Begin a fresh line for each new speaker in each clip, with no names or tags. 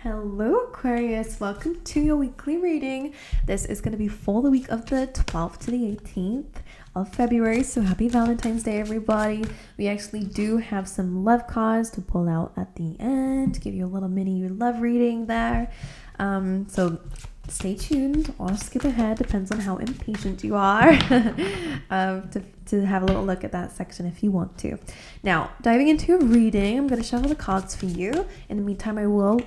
Hello Aquarius, welcome to your weekly reading. This is going to be for the week of the 12th to the 18th of February, so happy Valentine's Day everybody. We actually do have some love cards to pull out at the end to give you a little mini love reading there. So stay tuned or skip ahead, depends on how impatient you are, to have a little look at that section if you want to. Now, diving into your reading, I'm going to shuffle the cards for you. In the meantime, I will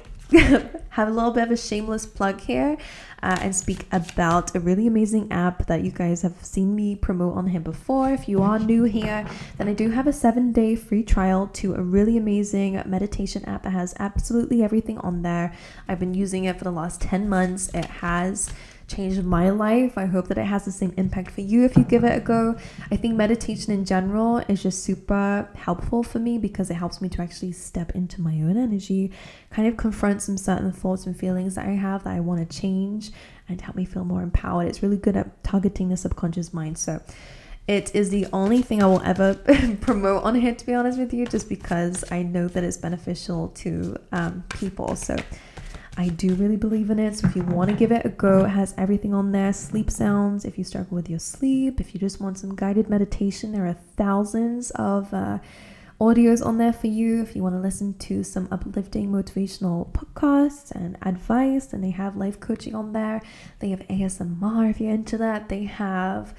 have a little bit of a shameless plug here and speak about a really amazing app that you guys have seen me promote on here before. If you are new here, then I do have a 7-day free trial to a really amazing meditation app that has absolutely everything on there. I've been using it for the last 10 months. It has changed my life. I hope that it has the same impact for you if you give it a go. I think meditation in general is just super helpful for me because it helps me to actually step into my own energy, kind of confront some certain thoughts and feelings that I have that I want to change, and help me feel more empowered. It's really good at targeting the subconscious mind. So it is the only thing I will ever promote on here, to be honest with you, just because I know that it's beneficial to people. So I do really believe in it. So if you want to give it a go, it has everything on there. Sleep sounds, if you struggle with your sleep, if you just want some guided meditation, there are thousands of audios on there for you. If you want to listen to some uplifting motivational podcasts and advice, and they have life coaching on there. They have ASMR if you're into that. They have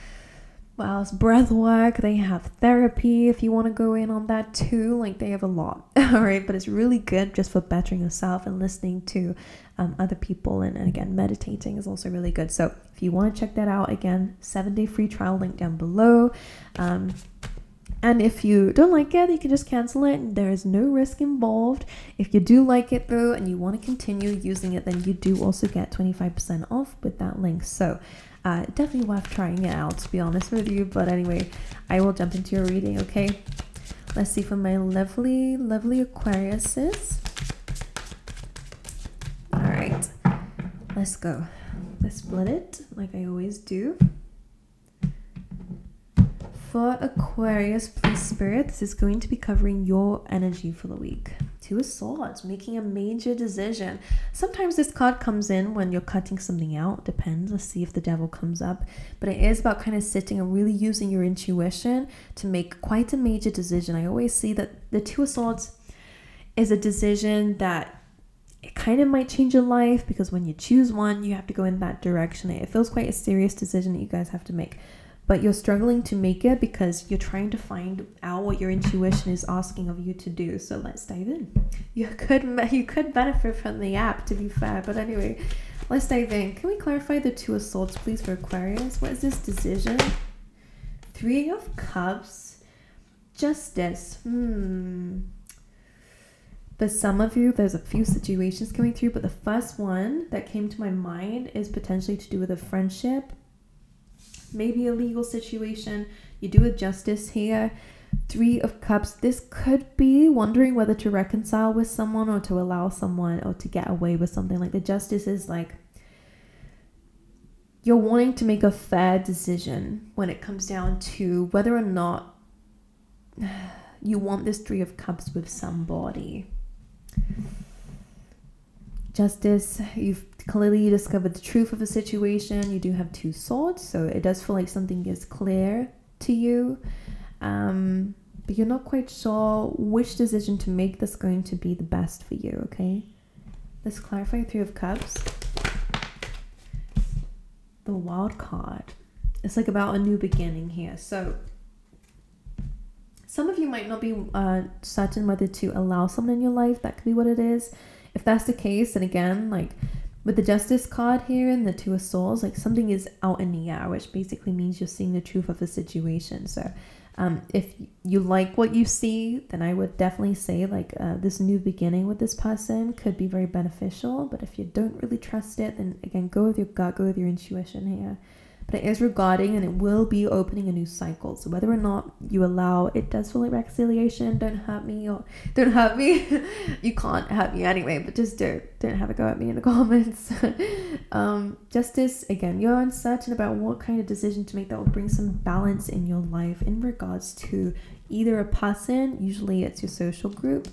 it's breath work. They have therapy if you want to go in on that too. Like, they have a lot. All right, but it's really good just for bettering yourself and listening to other people, and again, meditating is also really good. So if you want to check that out, again, 7-day free trial link down below. And if you don't like it, you can just cancel it. There is no risk involved. If you do like it though and you want to continue using it, then you do also get 25% off with that link. So definitely worth trying it out, to be honest with you. But anyway, I will jump into your reading, okay? Let's see for my lovely, lovely Aquariuses. All right, let's go. Let's split it like I always do. For Aquarius, please Spirit, this is going to be covering your energy for the week. 2 of Swords, making a major decision. Sometimes this card comes in when you're cutting something out. Depends. Let's see if the Devil comes up. But it is about kind of sitting and really using your intuition to make quite a major decision. I always see that the 2 of Swords is a decision that it kind of might change your life, because when you choose one, you have to go in that direction. It feels quite a serious decision that you guys have to make. But you're struggling to make it because you're trying to find out what your intuition is asking of you to do. So let's dive in. You could benefit from the app, to be fair. But anyway, let's dive in. Can we clarify the 2 of Swords, please, for Aquarius? What is this decision? 3 of Cups. Justice. For some of you, there's a few situations coming through. But the first one that came to my mind is potentially to do with a friendship. Maybe a legal situation. You do a justice here. 3 of Cups. This could be wondering whether to reconcile with someone or to allow someone or to get away with something. Like, the justice is like you're wanting to make a fair decision when it comes down to whether or not you want this 3 of Cups with somebody. Justice, you've clearly discovered the truth of a situation. You do have 2 swords, so it does feel like something is clear to you, but you're not quite sure which decision to make that's going to be the best for you, okay? Let's clarify 3 of Cups. The Wild card. It's like about a new beginning here. So some of you might not be certain whether to allow someone in your life. That could be what it is. If that's the case, and again, like with the Justice card here and the 2 of Swords, like something is out in the air, which basically means you're seeing the truth of the situation. So if you like what you see, then I would definitely say like this new beginning with this person could be very beneficial. But if you don't really trust it, then again, go with your gut, go with your intuition here. But it is regarding, and it will be opening a new cycle. So whether or not you allow, it does feel like reconciliation. Don't hurt me, or don't hurt me. You can't hurt me anyway, but just don't have a go at me in the comments. Justice, again, you're uncertain about what kind of decision to make that will bring some balance in your life in regards to either a person, usually it's your social group,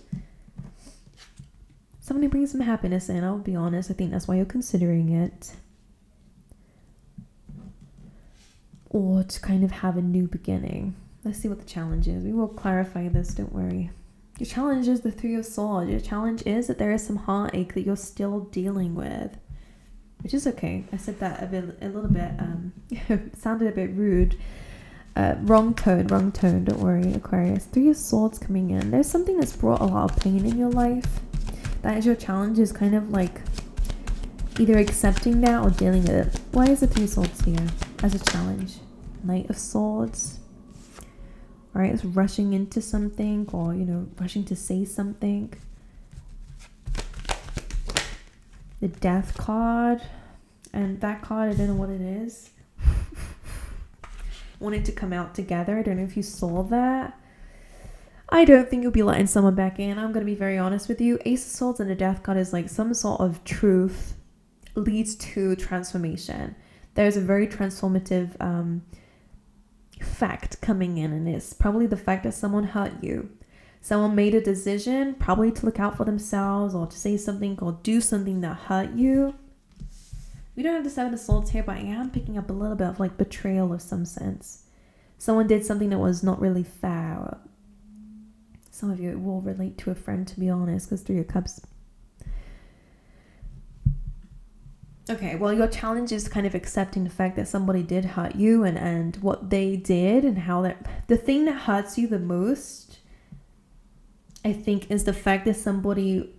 Somebody brings some happiness in, I'll be honest. I think that's why you're considering it. Or to kind of have a new beginning. Let's see what the challenge is. We will clarify this, don't worry. Your challenge is the Three of Swords. Your challenge is that there is some heartache that you're still dealing with. Which is okay. I said that a little bit, sounded a bit rude. Wrong tone, don't worry, Aquarius. Three of Swords coming in. There's something that's brought a lot of pain in your life. That is your challenge, is kind of like either accepting that or dealing with it. Why is the Three of Swords here as a challenge? Knight of Swords. Alright, it's rushing into something, or, you know, rushing to say something. The Death card. And that card, I don't know what it is. Wanted to come out together. I don't know if you saw that. I don't think you'll be letting someone back in. I'm going to be very honest with you. Ace of Swords and the Death card is like some sort of truth leads to transformation. There's a very transformative fact coming in, and it's probably the fact that someone hurt you. Someone made a decision, probably to look out for themselves or to say something or do something that hurt you. We don't have the Seven of Swords here, but I am picking up a little bit of like betrayal of some sense. Someone did something that was not really fair. Some of you will relate to a friend, to be honest, because Three of Cups. Okay, well, your challenge is kind of accepting the fact that somebody did hurt you and what they did and how that... The thing that hurts you the most, I think, is the fact that somebody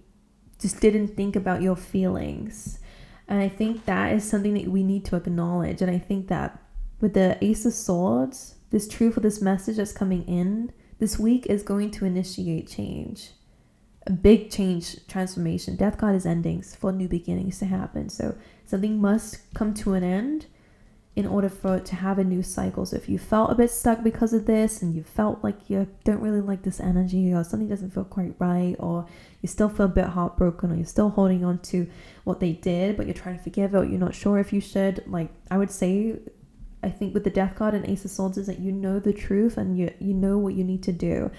just didn't think about your feelings. And I think that is something that we need to acknowledge. And I think that with the Ace of Swords, this truth or this message that's coming in this week is going to initiate change. A big change, transformation. Death card is endings for new beginnings to happen. So something must come to an end in order for it to have a new cycle. So if you felt a bit stuck because of this and you felt like you don't really like this energy, or something doesn't feel quite right, or you still feel a bit heartbroken, or you're still holding on to what they did but you're trying to forgive it, or you're not sure if you should, like, I would say, I think with the Death card and Ace of Swords is that you know the truth and you know what you need to do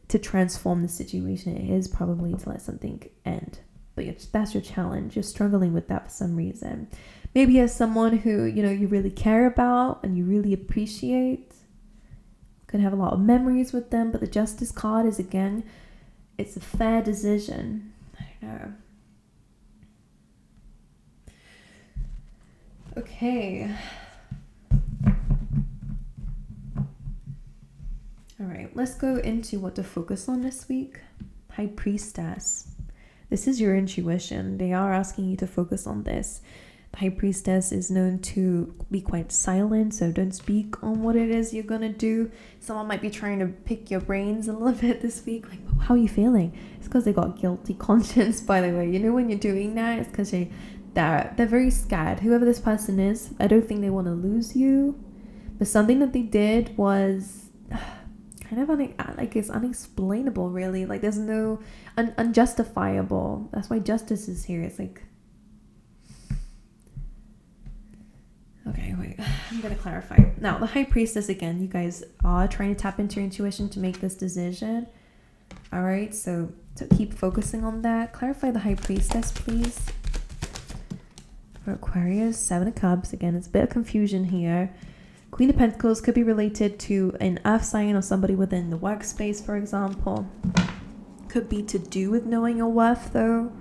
to transform the situation. It is probably to let something end, but that's your challenge. You're struggling with that for some reason. Maybe as someone who, you know, you really care about and you really appreciate, could have a lot of memories with them, but the Justice card is, again, it's a fair decision. I don't know. Okay. All right, let's go into what to focus on this week. High Priestess. This is your intuition. They are asking you to focus on this. The High Priestess is known to be quite silent, so don't speak on what it is you're gonna do. Someone might be trying to pick your brains a little bit this week, like, how are you feeling? It's because they got guilty conscience, by the way. You know, when you're doing that, it's because they're very scared. Whoever this person is, I don't think they want to lose you, but something that they did was kind of it's unexplainable, really. Like, there's no unjustifiable. That's why justice is here. It's like, okay, wait, I'm gonna clarify. Now, the High Priestess, again, you guys are trying to tap into your intuition to make this decision. All right, so keep focusing on that. Clarify the High Priestess, please. For Aquarius, Seven of Cups. Again, it's a bit of confusion here. Queen of Pentacles could be related to an earth sign or somebody within the workspace, for example. Could be to do with knowing your worth, though.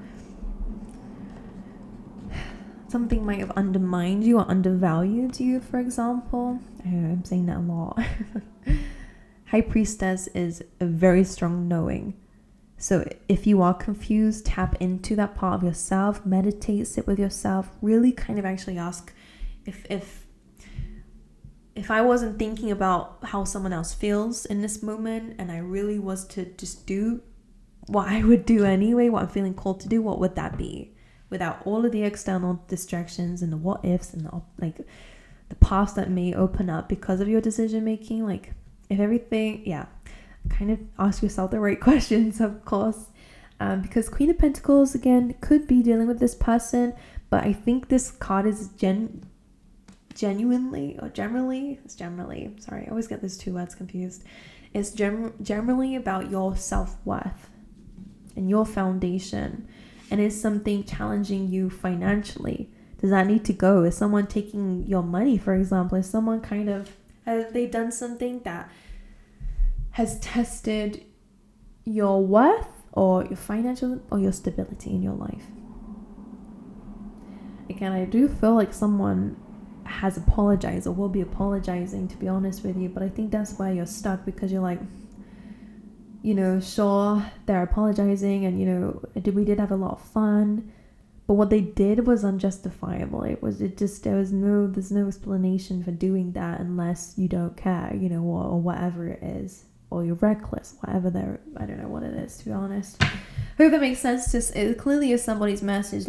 Something might have undermined you or undervalued you, for example. I'm saying that a lot. High Priestess is a very strong knowing. So if you are confused, tap into that part of yourself, meditate, sit with yourself, really kind of actually ask if I wasn't thinking about how someone else feels in this moment and I really was to just do what I would do anyway, what I'm feeling called to do, what would that be? Without all of the external distractions and the what ifs and the paths that may open up because of your decision making. Like, if everything, kind of ask yourself the right questions, of course, because Queen of Pentacles, again, could be dealing with this person, but I think this card is genuinely, sorry, I always get those two words confused. It's generally about your self-worth and your foundation And is something challenging you financially? Does that need to go? Is someone taking your money, for example? Is someone have they done something that has tested your worth or your financial or your stability in your life? Again, I do feel like someone has apologized or will be apologizing, to be honest with you, but I think that's why you're stuck, because you're like, sure, they're apologizing and we did have a lot of fun, but what they did was unjustifiable. There's no explanation for doing that unless you don't care, or whatever it is, or you're reckless, whatever I don't know what it is, to be honest. Hope that makes sense. It clearly is somebody's message.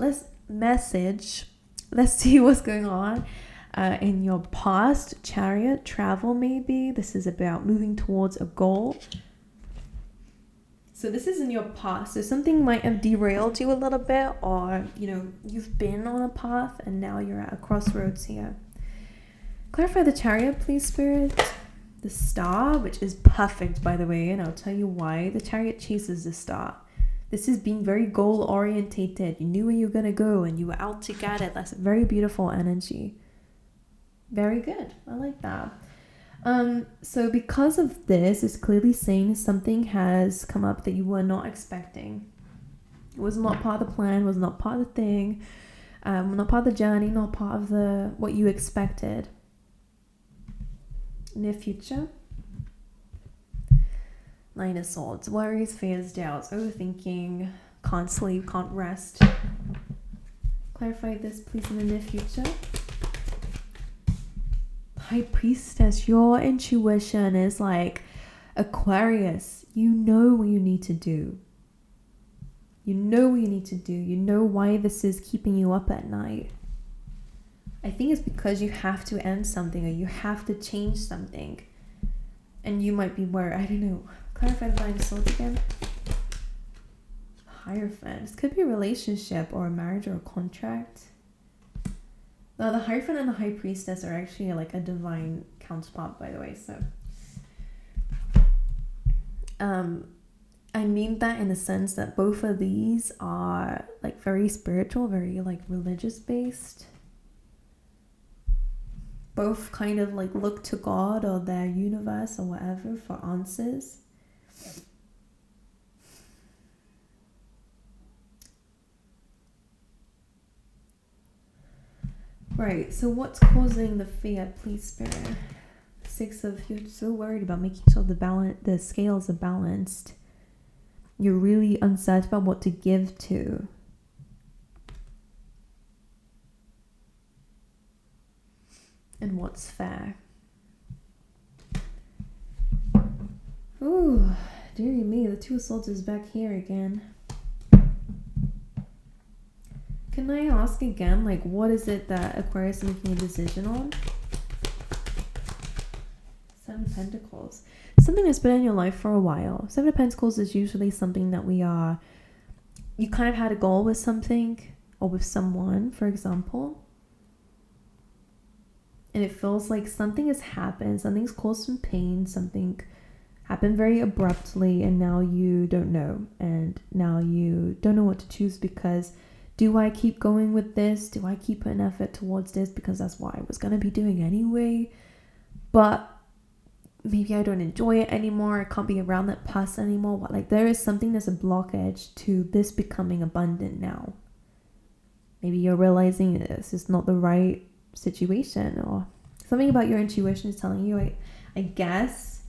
Let's see what's going on in your past. Chariot, travel, maybe. This is about moving towards a goal. So this is in your past. So something might have derailed you a little bit, or, you've been on a path and now you're at a crossroads here. Clarify the Chariot, please, Spirit. The Star, which is perfect, by the way, and I'll tell you why. The Chariot chases the Star. This is being very goal orientated. You knew where you were going to go and you were out to get it. That's a very beautiful energy. Very good. I like that. So because of this, it's clearly saying something has come up that you were not expecting. It was not part of the plan, was not part of the thing, not part of the journey, not part of what you expected. Near future. Nine of Swords, worries, fears, doubts, overthinking, can't sleep, can't rest. Clarify this, please, in the near future. High Priestess, your intuition is like Aquarius. You know what you need to do. You know what you need to do. You know why this is keeping you up at night. I think it's because you have to end something, or you have to change something. And you might be worried. I don't know. Clarify the Nine of Swords again. Hierophant. This could be a relationship or a marriage or a contract. Now, the Hierophant and the High Priestess are actually like a divine counterpart, by the way. So, I mean that in the sense that both of these are like very spiritual, very like religious based. Both kind of like look to God or their universe or whatever for answers. Right, so what's causing the fear, please, Spirit? You're so worried about making sure the scales are balanced. You're really uncertain about what to give to. And what's fair. Ooh, dearie me, the Two of Swords is back here again. Can I ask again, like, what is it that Aquarius is making a decision on? Seven of Pentacles. Something that's been in your life for a while. Seven of Pentacles is usually something that you kind of had a goal with something or with someone, for example. And it feels like something has happened, something's caused some pain, something happened very abruptly, and now you don't know. And now you don't know what to choose, because do I keep going with this? Do I keep putting effort towards this because that's what I was going to be doing anyway? But maybe I don't enjoy it anymore. I can't be around that person anymore. But like, there is something that's a blockage to this becoming abundant now. Maybe you're realizing this is not the right situation, or something about your intuition is telling you, I guess,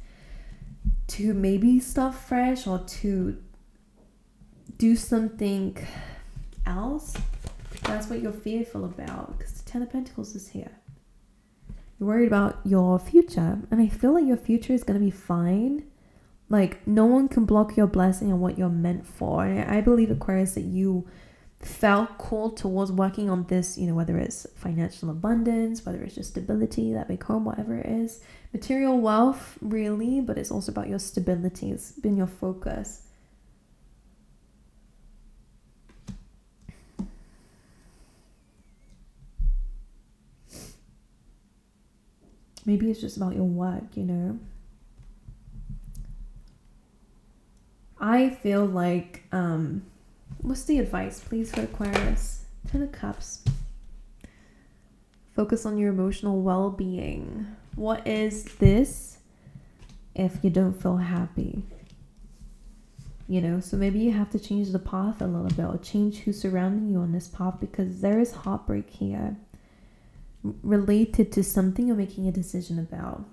to maybe start fresh or to do something else. That's what you're fearful about, because the Ten of Pentacles is here. You're worried about your future, and I feel like your future is going to be fine. Like, no one can block your blessing and what you're meant for. And I believe, Aquarius, that you felt called towards working on this, whether it's financial abundance, whether it's just stability, that big home, whatever it is. Material wealth, really, but it's also about your stability. It's been your focus. Maybe it's just about your work, I feel like What's the advice, please, for Aquarius? 10 of Cups. Focus on your emotional well-being. What is this if you don't feel happy? You know, so maybe you have to change the path a little bit, or change who's surrounding you on this path, because there is heartbreak here related to something you're making a decision about.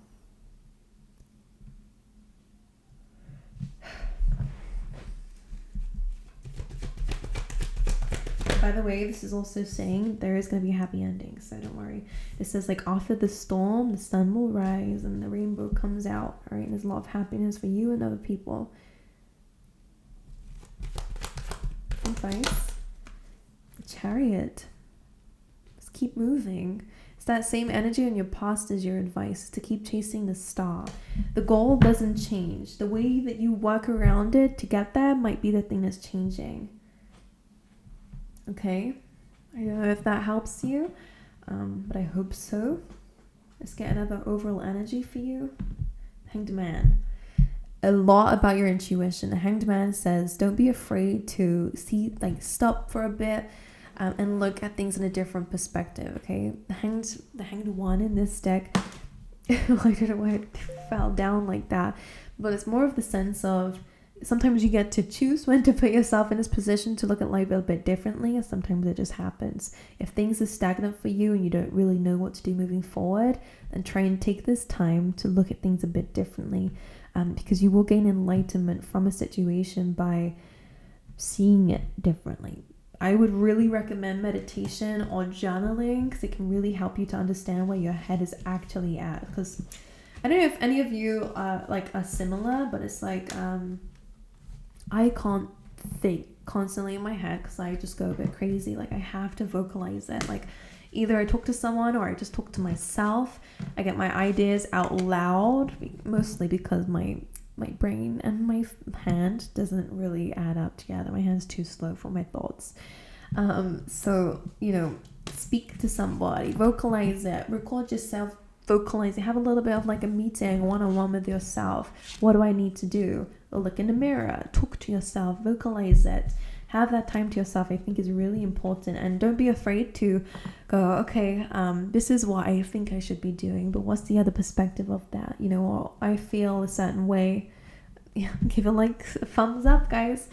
By the way, this is also saying there is going to be a happy ending, so don't worry. It says, like, after the storm, the sun will rise and the rainbow comes out. All right, there's a lot of happiness for you and other people. Advice. Chariot. Let's keep moving. It's that same energy in your past as your advice, to keep chasing the star. The goal doesn't change. The way that you work around it to get there might be the thing that's changing. Okay, I don't know if that helps you, but I hope so. Let's get another overall energy for you. Hanged Man. A lot about your intuition. The Hanged Man says, don't be afraid to stop for a bit and look at things in a different perspective, okay? The hanged one in this deck, I don't know why it fell down like that, but it's more of the sense of, sometimes you get to choose when to put yourself in this position to look at life a bit differently, and sometimes it just happens. If things are stagnant for you and you don't really know what to do moving forward, then try and take this time to look at things a bit differently, because you will gain enlightenment from a situation by seeing it differently. I would really recommend meditation or journaling, because it can really help you to understand where your head is actually at. Because I don't know if any of you are similar, but it's like I can't think constantly in my head because I just go a bit crazy. Like, I have to vocalize it. Like, either I talk to someone or I just talk to myself. I get my ideas out loud, mostly because my brain and my hand doesn't really add up together. My hand's too slow for my thoughts. So, you know, speak to somebody, vocalize it, record yourself, vocalize it, have a little bit of like a meeting one-on-one with yourself. What do I need to do? Or look in the mirror, talk to yourself, vocalize it, have that time to yourself. I think is really important. And don't be afraid to go, okay, this is what I think I should be doing, but what's the other perspective of that? You know, or I feel a certain way. Yeah, give it like a thumbs up, guys.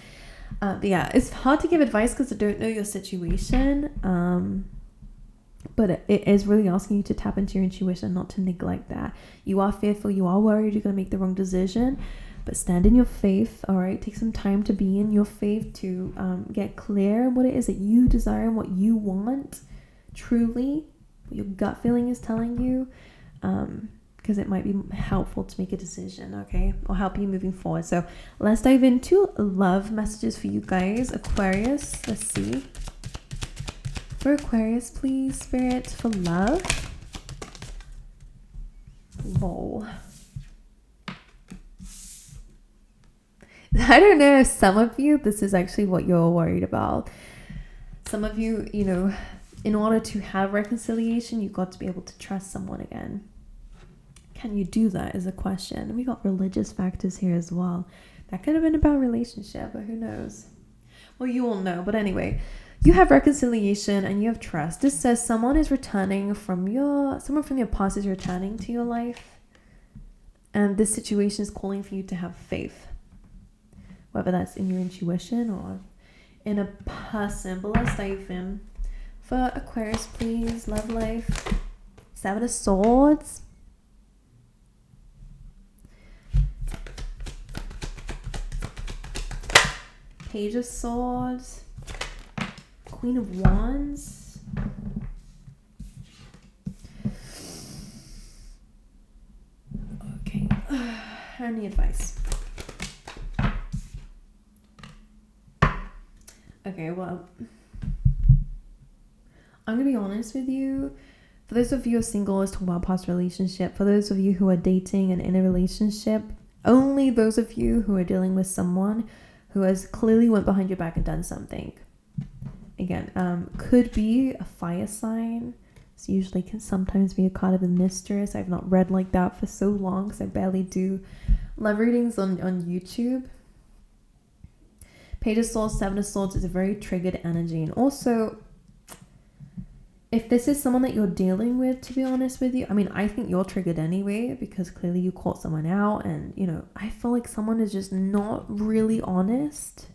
But yeah, it's hard to give advice because I don't know your situation. But it is really asking you to tap into your intuition, not to neglect that. You are fearful, you are worried you're going to make the wrong decision, but stand in your faith, all right? Take some time to be in your faith, to get clear what it is that you desire and what you want truly, what your gut feeling is telling you, because it might be helpful to make a decision, okay? Or help you moving forward. So let's dive into love messages for you guys. Aquarius, let's see. For Aquarius, please, Spirit, for love. Lol. I don't know if some of you, this is actually what you're worried about. Some of you, you know, in order to have reconciliation, you've got to be able to trust someone again. Can you do that is a question. And we got religious factors here as well. That could have been about relationship, but who knows? Well, you will know. But anyway, you have reconciliation and you have trust. This says someone from your past is returning to your life. And this situation is calling for you to have faith. Whether that's in your intuition or in a person. But let's dive in. For Aquarius, please, love life. 7 of Swords. Page of Swords. Queen of Wands. Okay. Any advice? Okay, well, I'm gonna be honest with you. For those of you who are single, let's talk about past relationship. For those of you who are dating and in a relationship, only those of you who are dealing with someone who has clearly went behind your back and done something. Again, could be a fire sign. This usually can sometimes be a card of the mistress. I've not read like that for so long because I barely do love readings on YouTube. Page of Swords, Seven of Swords is a very triggered energy. And also, if this is someone that you're dealing with, to be honest with you, I mean, I think you're triggered anyway, because clearly you caught someone out, and, you know, I feel like someone is just not really honest.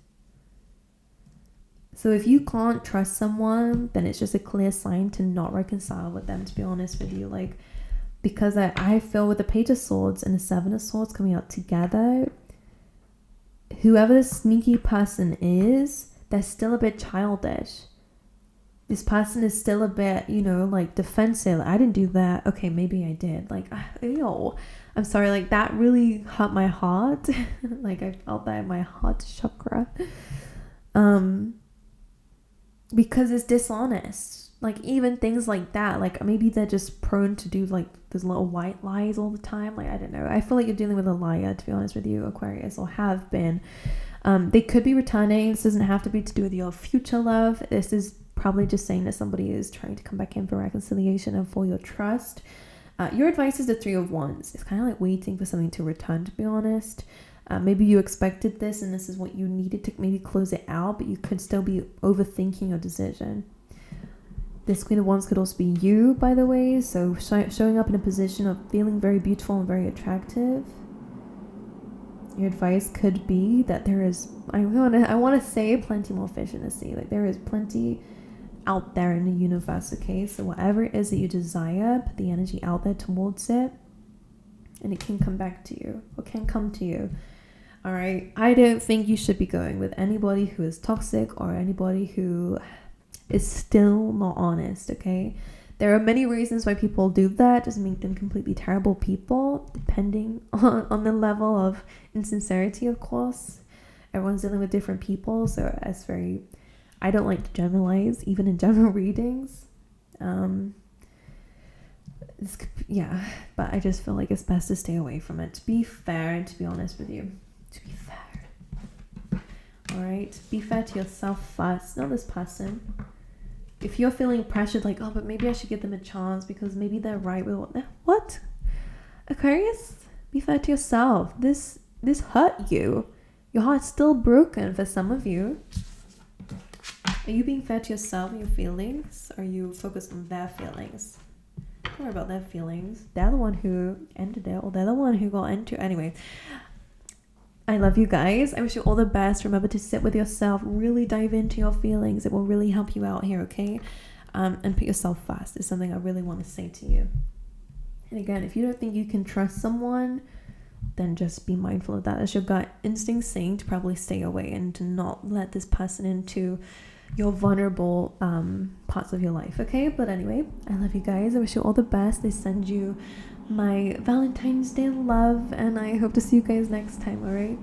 So if you can't trust someone, then it's just a clear sign to not reconcile with them, to be honest with you. Like, because I feel with the Page of Swords and the Seven of Swords coming out together, whoever the sneaky person is, they're still a bit childish. This person is still a bit, you know, like defensive. I didn't do that. Okay, maybe I did. Like, ew. I'm sorry. Like, that really hurt my heart. Like, I felt that in my heart chakra. Because it's dishonest. Like, even things like that. Like, maybe they're just prone to do, like, those little white lies all the time. Like, I don't know. I feel like you're dealing with a liar, to be honest with you, Aquarius, or have been. They could be returning. This doesn't have to be to do with your future love. This is probably just saying that somebody is trying to come back in for reconciliation and for your trust. Your advice is the Three of Wands. It's kind of like waiting for something to return, to be honest. Maybe you expected this and this is what you needed to maybe close it out, but you could still be overthinking your decision. This Queen of Wands could also be you, by the way. So showing up in a position of feeling very beautiful and very attractive. Your advice could be that there is, I want to say plenty more fish in the sea. Like, there is plenty out there in the universe, okay? So whatever it is that you desire, put the energy out there towards it, and it can come back to you, or can come to you. All right? I don't think you should be going with anybody who is toxic or anybody who is still not honest, okay? There are many reasons why people do that. Doesn't make them completely terrible people, depending on the level of insincerity, of course. Everyone's dealing with different people, so it's very... I don't like to generalize, even in general readings. Yeah, but I just feel like it's best to stay away from it. To be fair, and to be honest with you. To be fair. Alright? Be fair to yourself first, not this person. If you're feeling pressured, like, oh, but maybe I should give them a chance because maybe they're right with what? Aquarius, be fair to yourself. This hurt you. Your heart's still broken for some of you. Are you being fair to yourself and your feelings? Or are you focused on their feelings? Don't worry about their feelings. They're the one who ended it, or they're the one who got into it. Anyway, I love you guys. I wish you all the best. Remember to sit with yourself. Really dive into your feelings. It will really help you out here, okay? And put yourself first is something I really want to say to you. And again, if you don't think you can trust someone, then just be mindful of that. As your gut instinct saying to probably stay away and to not let this person into your vulnerable parts of your life, okay? But anyway, I love you guys. I wish you all the best. I send you my Valentine's Day love, and I hope to see you guys next time, all right?